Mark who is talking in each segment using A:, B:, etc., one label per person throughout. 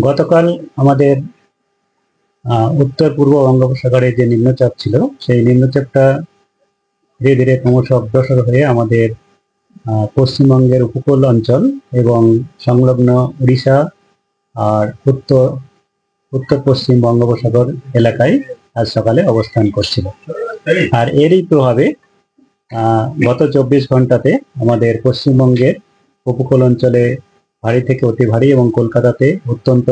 A: গতকাল আমাদের উত্তর পূর্ব বঙ্গোপসাগরে যে নিম্নচাপ ছিল, সেই নিম্নচাপটা ধীরে ধীরে ক্রমশ অগ্রসর হয়ে আমাদের পশ্চিমবঙ্গের উপকূল অঞ্চল এবং সংলগ্ন উড়িষ্যা আর উত্তর উত্তর পশ্চিম বঙ্গোপসাগর এলাকায় আজ সকালে অবস্থান করছিল। আর এরই প্রভাবে গত 24 ঘন্টাতে আমাদের পশ্চিমবঙ্গের উপকূল অঞ্চলে ভারী থেকে অতি ভারী এবং কলকাতাতে অত্যন্ত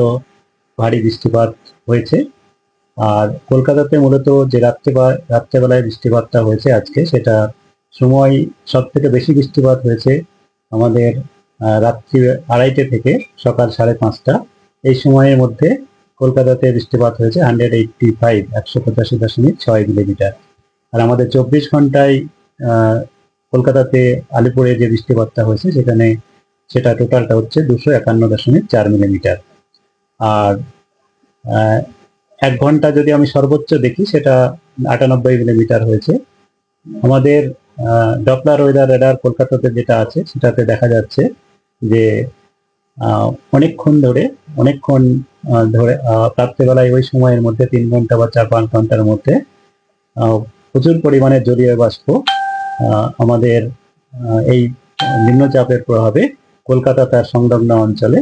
A: ভারী বৃষ্টিপাত হয়েছে। আর কলকাতাতে মূলত যে রাত্রেবেলায় বৃষ্টিপাতটা হয়েছে আজকে, সেটা সময় সব থেকে বেশি বৃষ্টিপাত হয়েছে আমাদের রাত্রি 2:30 থেকে সকাল 5:30। এই সময়ের মধ্যে কলকাতাতে বৃষ্টিপাত হয়েছে 185 মিলিমিটার। আর আমাদের 24 ঘন্টায় কলকাতাতে আলিপুরে যে বৃষ্টিপাতটা হয়েছে সেটা টোটালটা হচ্ছে 251.4 মিলিমিটার। আর 1 ঘন্টা যদি আমি সর্বোচ্চ দেখি, সেটা 98 মিলিমিটার হয়েছে। আমাদের ডপলার ওয়েদার রেডার কলকাতাতে যেটা আছে, সেটাতে দেখা যাচ্ছে যে অনেকক্ষণ ধরে রাত্রেবেলায় ওই সময়ের মধ্যে 3 ঘন্টা বা 4-5 ঘন্টার মধ্যে প্রচুর পরিমাণে জলীয় বাষ্প আমাদের এই নিম্নচাপের প্রভাবে কলকাতা তার সংলগ্ন অঞ্চলে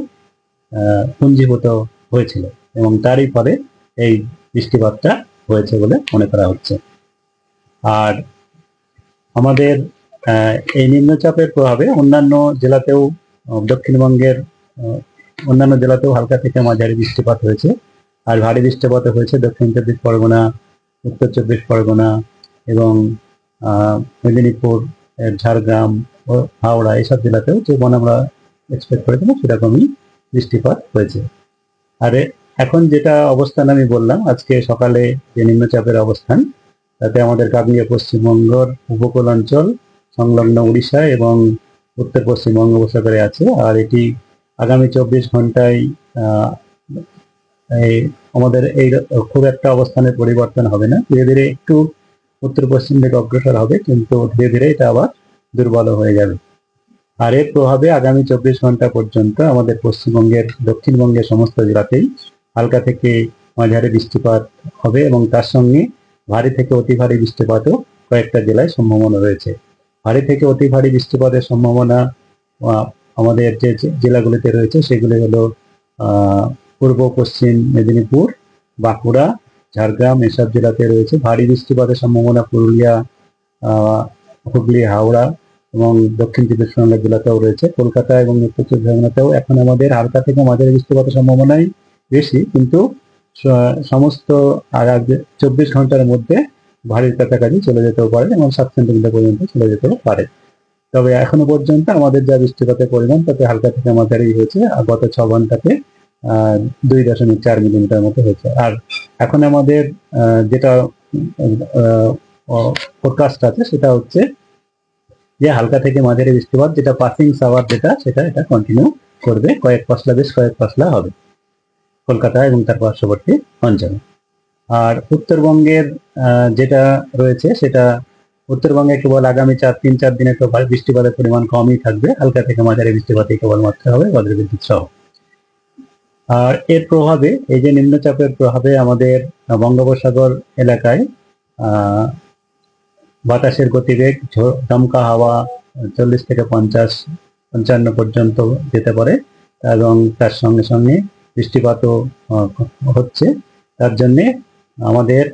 A: পুঞ্জীভূত হয়েছিল এবং তারই ফলে এই বৃষ্টিপাতটা হয়েছে বলে মনে করা হচ্ছে। আর আমাদের এই নিম্নচাপের প্রভাবে অন্যান্য জেলাতেও, দক্ষিণবঙ্গের অন্যান্য জেলাতেও হালকা থেকে মাঝারি বৃষ্টিপাত হয়েছে। আর ভারী বৃষ্টিপাত হয়েছে দক্ষিণ 24 পরগনা, উত্তর 24 পরগনা এবং মেদিনীপুর, ঝাড়গ্রাম ও হাওড়া, এইসব জেলাতেও যেমন আমরা এক্সপেক্ট করেছিলাম সেরকমই বৃষ্টিপাত হয়েছে। আর এখন যেটা অবস্থান আমি বললাম, আজকে সকালে যে নিম্নচাপের অবস্থান, তাতে আমাদের গাঙ্গেয় পশ্চিমবঙ্গের উপকূল অঞ্চল, সংলগ্ন উড়িষ্যা এবং উত্তর পশ্চিম বঙ্গোপসাগরে আছে। আর এটি আগামী 24 ঘন্টায় আমাদের এই খুব একটা অবস্থানের পরিবর্তন হবে না, ধীরে ধীরে একটু উত্তর পশ্চিম দিকে অগ্রসর হবে, কিন্তু ধীরে ধীরে এটা আবার দুর্বল হয়ে যাবে। আর এর প্রভাবে আগামী 24 ঘন্টা পর্যন্ত আমাদের পশ্চিমবঙ্গের দক্ষিণবঙ্গের সমস্ত জেলাতেই হালকা থেকে মাঝারি বৃষ্টিপাত হবে এবং তার সঙ্গে ভারী থেকে অতি ভারী বৃষ্টিপাতও কয়েকটা জেলায় সম্ভাবনা রয়েছে। ভারী থেকে অতি ভারী বৃষ্টিপাতের সম্ভাবনা আমাদের যে জেলাগুলিতে রয়েছে সেগুলি হলো পূর্ব পশ্চিম মেদিনীপুর, বাঁকুড়া, ঝাড়গ্রাম, এসব জেলাতে রয়েছে। ভারী বৃষ্টিপাতের সম্ভাবনা পুরুলিয়া, হুগলি, হাওড়া এবং দক্ষিণ 24 পরগনা জেলাতেও রয়েছে। কলকাতা এবং উত্তর 24 পরগনাতেও এখন আমাদের হালকা থেকে মাঝারি বৃষ্টিপাতের সম্ভাবনাই বেশি, কিন্তু সমস্ত 24 ঘন্টার মধ্যে ভারীর কাছাকাছি চলে যেতেও পারে এবং 7 সেন্টিমিটার পর্যন্ত চলে যেতেও পারে। তবে এখনো পর্যন্ত আমাদের যা বৃষ্টিপাতের পরিমাণ, তাতে হালকা থেকে মাঝারি হয়েছে। আর গত 6 ঘন্টাতে 2.4 মিলিমিটার মতো হয়েছে। আর এখন আমাদের যেটা ফোরকাস্ট আছে, সেটা হচ্ছে যে হালকা থেকে মাঝারি বৃষ্টিপাত, যেটা পাসিং সাওয়ার, এটা কন্টিনিউ করবে, বেশ কয়েক পশলা হবে কলকাতা এবং তার পার্শ্ববর্তী অঞ্চলে। আর উত্তরবঙ্গের যেটা রয়েছে, সেটা উত্তরবঙ্গে কেবল আগামী 3-4 দিনে তো বৃষ্টিপাতের পরিমাণ কমই থাকবে, হালকা থেকে মাঝারি বৃষ্টিপাতই কেবলমাত্র হবে, বজ্রবিদ্যুৎ সহ। আর এর প্রভাবে, এই যে নিম্নচাপের প্রভাবে আমাদের বঙ্গোপসাগর এলাকায় বাতাসের গতিবেগ, দমকা হাওয়া 40 থেকে 50-55 পর্যন্ত যেতে পারে এবং তার সঙ্গে সঙ্গে বৃষ্টিপাতও হচ্ছে। তার জন্যে আমাদের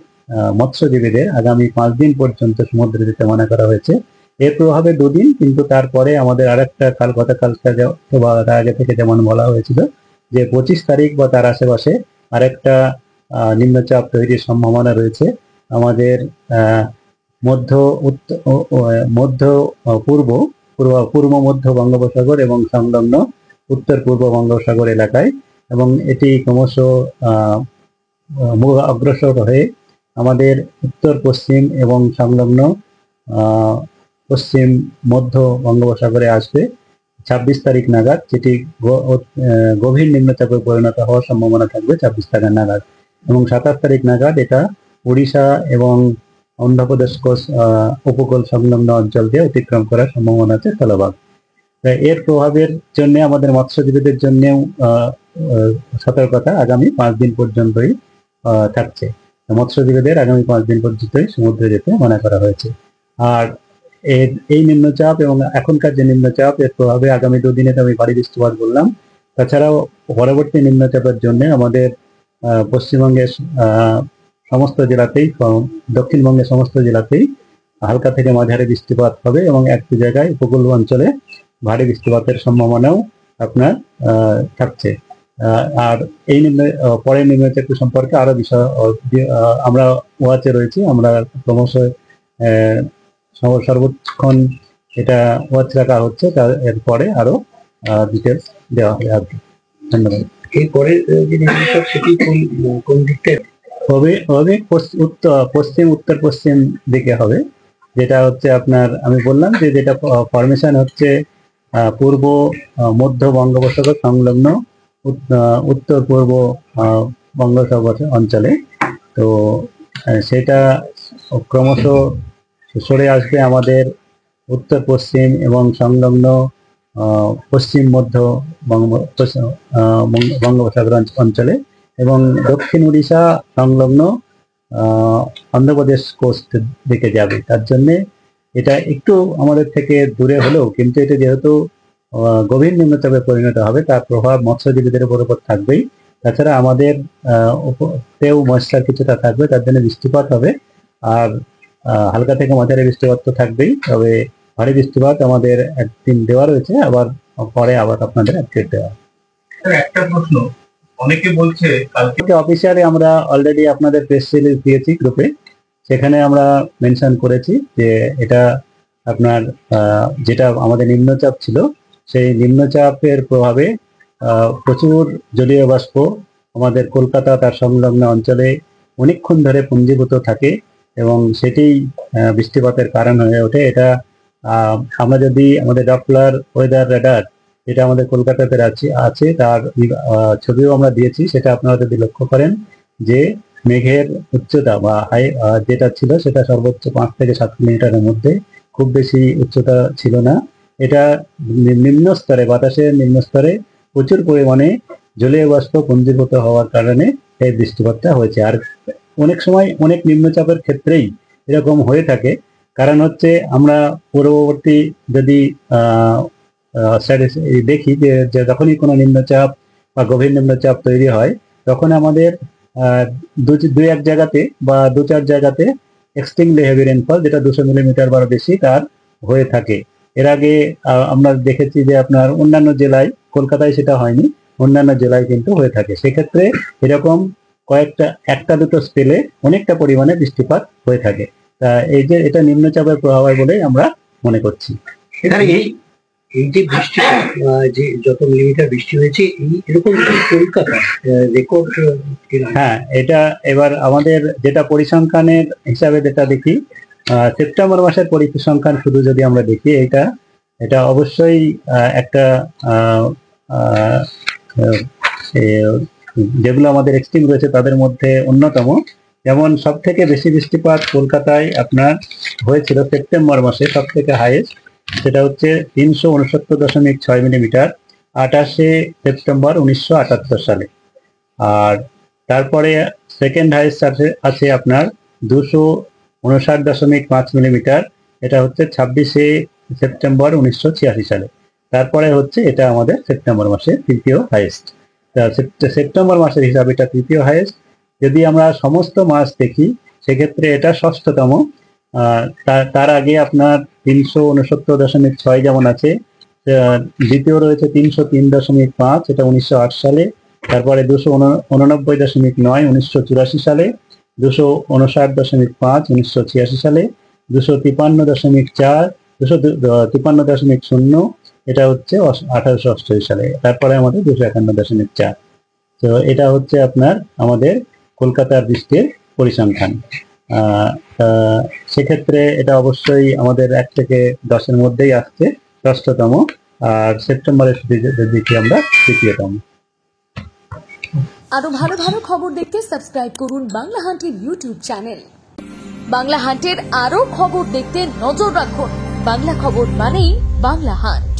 A: মৎস্যজীবীদের আগামী 5 দিন পর্যন্ত সমুদ্রে যেতে মানা করা হয়েছে। এর প্রভাবে 2 দিন, কিন্তু তারপরে আমাদের আরেকটা গতকালটা বা তার আগে থেকে যেমন বলা হয়েছিল যে 25 তারিখ বা তার আশেপাশে আরেকটা নিম্নচাপ তৈরির সম্ভাবনা রয়েছে আমাদের পূর্ব মধ্য বঙ্গোপসাগর এবং সংলগ্ন উত্তর পূর্ব বঙ্গোপসাগর এলাকায়, এবং এটি ক্রমশ অগ্রসর হয়ে আমাদের উত্তর পশ্চিম এবং সংলগ্ন পশ্চিম মধ্য বঙ্গোপসাগরে আসবে 26 তারিখ নাগাদ, যেটি গভীর নিম্নচাপে পরিণত হওয়ার সম্ভাবনা থাকবে 26 তারিখ নাগাদ, এবং 27 তারিখ নাগাদ এটা উড়িষ্যা এবং অন্ধ্রপ্রদেশ উপকূল সংলগ্ন অঞ্চলকে অতিক্রম করার সম্ভাবনা আছে স্থলভাগ। এর প্রভাবের জন্য আমাদের মৎস্যজীবীদের জন্যও সতর্কতা আগামী 5 দিন পর্যন্তই থাকছে। মৎস্যজীবীদের আগামী 5 দিন পর্যন্তই সমুদ্রে যেতে মানা করা হয়েছে। আর এই নিম্নচাপ এবং এখনকার যে নিম্নচাপ এর প্রভাবে আগামী 2 দিনে তো আমি ভারী বৃষ্টিপাত বললাম। তাছাড়াও পরবর্তী নিম্নচাপের জন্য আমাদের পশ্চিমবঙ্গের সমস্ত জেলাতেই, দক্ষিণবঙ্গের সমস্ত জেলাতেই হালকা থেকে মাঝারি বৃষ্টিপাত হবে এবং একটি জায়গায় উপকূল অঞ্চলে ভারী বৃষ্টিপাতের সম্ভাবনাও আপনার থাকছে। আর এই পরের নিম্নচাপ সম্পর্কে আরো বিষয় আমরা ওয়াচে রয়েছি। আমরা ক্রমশ সর্বক্ষণ এটা ওয়াচ রাখা হচ্ছে, এরপরে আরো ডিটেলস দেওয়া হবে আর কি। ধন্যবাদ।
B: এরপরে যে নিম্নচাপ সেটি কোন দিকটায়
A: হবে? পশ্চিম উত্তর পশ্চিম দিকে হবে, যেটা হচ্ছে আপনার আমি বললাম যে যেটা ফরমেশন হচ্ছে পূর্ব মধ্য বঙ্গোপসাগর সংলগ্ন উত্তর পূর্ব বঙ্গোপসাগর অঞ্চলে। তো সেটা ক্রমশ সরে আসবে আমাদের উত্তর পশ্চিম এবং সংলগ্ন পশ্চিম মধ্য বঙ্গোপসাগর অঞ্চলে এবং দক্ষিণ উড়িষ্যা সংলগ্ন অন্ধ্রপ্রদেশ কোস্ট দিকে যাবে। তার জন্য এটা একটু আমাদের থেকে দূরে হলেও কিন্তু এটা যেহেতু গভীর নিম্নচাপে পরিণত হবে, তার প্রভাব মৎস্যজীবীদের উপর থাকবেই। তাছাড়া আমাদের তেও ময়েশ্চার কিছুটা থাকবে, তার জন্য বৃষ্টিপাত হবে। আর হালকা থেকে মাঝারি বৃষ্টিপাত তো থাকবেই, তবে ভারী বৃষ্টিপাত আমাদের একদিন দেওয়া রয়েছে, আবার পরে আবার আপনাদের আপডেট দেওয়া।
C: একটা প্রশ্ন, অনেকে বলছে
A: কালকে অফিসিয়ালি আমরা অলরেডি আপনাদের প্রেস রিলিজ দিয়েছি গ্রুপে, সেখানে আমরা মেনশন করেছি যে এটা আপনার যেটা আমাদের নিম্নচাপ ছিল, সেই নিম্নচাপের প্রভাবে প্রচুর জলীয় বাষ্প আমাদের কলকাতা তার সংলগ্ন অঞ্চলে অনেকক্ষণ ধরে পুঞ্জীভূত থাকে এবং সেটি বৃষ্টিপাতের কারণ হয়ে ওঠে। এটা আমরা যদি আমাদের ডপলার ওয়েদার রেডার যেটা আমাদের কলকাতাতে আছে তার ছবিও আমরা দিয়েছি, সেটা আপনারা যদি লক্ষ্য করেন যে মেঘের উচ্চতা বা হাই যেটা ছিল সেটা সর্বোচ্চ 5 থেকে 7 কিলোমিটারের মধ্যে, খুব বেশি উচ্চতা ছিল না। এটা নিম্ন স্তরে, বাতাসের নিম্ন স্তরে প্রচুর পরিমাণে জলীয় বাষ্প পুঞ্জীভূত হওয়ার কারণে এই বৃষ্টিপাতটা হয়েছে। আর অনেক সময় অনেক নিম্নচাপের ক্ষেত্রেই এরকম হয়ে থাকে, কারণ হচ্ছে আমরা পূর্ববর্তী যদি দেখি যে যখনই কোনো নিম্নচাপ বা গভীর নিম্নচাপ তৈরি হয় তখন আমাদের দুই এক জায়গাতে বা 2-4 জায়গাতে এক্সট্রিমলি হেভি রেনফল, যেটা 200 মিলিমিটার বা বেশি তার হয়ে থাকে। এর আগে আমরা দেখেছি যে আপনার অন্যান্য জেলায়, কলকাতায় সেটা হয়নি, অন্যান্য জেলায় কিন্তু হয়ে থাকে। সেক্ষেত্রে এরকম একটা দুটো স্পেলে অনেকটা পরিমাণে বৃষ্টিপাত হয়ে থাকে। তা এই যে এটা নিম্নচাপের প্রভাব বলেই আমরা মনে করছি।
B: এই যে বৃষ্টিপাত, যে যত মিলিমিটার বৃষ্টি হয়েছে, এরকম কলকাতা রেকর্ড?
A: হ্যাঁ, এটা এবার আমাদের যেটা পরিসংখ্যানের হিসাবে যেটা দেখি, সেপ্টেম্বর মাসের পরিসংখ্যান শুধু যদি আমরা দেখি, এটা অবশ্যই একটা যেগুলো আমাদের এক্সট্রিম রয়েছে তাদের মধ্যে অন্যতম। যেমন সব থেকে বেশি বৃষ্টিপাত কলকাতায় আপনার হয়েছিল সেপ্টেম্বর মাসে, সব থেকে হাইয়েস্ট, সেটা হচ্ছে 369.6 মিলিমিটার 28শে সেপ্টেম্বর 1978 সালে। আর তারপরে সেকেন্ড হাইয়েস্ট আছে আপনার 259.5 মিলিমিটার, এটা হচ্ছে 26শে সেপ্টেম্বর 1986 সালে। তারপরে হচ্ছে এটা আমাদের সেপ্টেম্বর মাসে তৃতীয় হাইয়েস্ট। সেপ্টেম্বর মাসের হিসাবে এটা তৃতীয় হাইয়েস্ট। যদি আমরা সমস্ত মাস দেখি সেক্ষেত্রে এটা ষষ্ঠতম। তার আগে আপনার 369.6 যেমন আছে, দ্বিতীয় রয়েছে 303.5, এটা 1908 সালে। তারপরে 289.9 1984 সালে, 259.5 1986 সালে, 253.4 253.0 এটা হচ্ছে 1888 সালে। তারপরে আমাদের 251.4। তো এটা হচ্ছে আপনার আমাদের কলকাতার বৃষ্টির পরিসংখ্যান। সেক্ষেত্রে এটা অবশ্যই আমাদের 1 থেকে 10-এর মধ্যেই আসছে, ষষ্ঠতম। আর সেপ্টেম্বরের দিকে আমরা তৃতীয়তম।
D: আরো ভালো ভালো খবর দেখতে সাবস্ক্রাইব করুন বাংলা হান্টের ইউটিউব চ্যানেল। বাংলা হান্টের আরো খবর দেখতে নজর রাখুন। বাংলা খবর মানেই বাংলা হান্ট।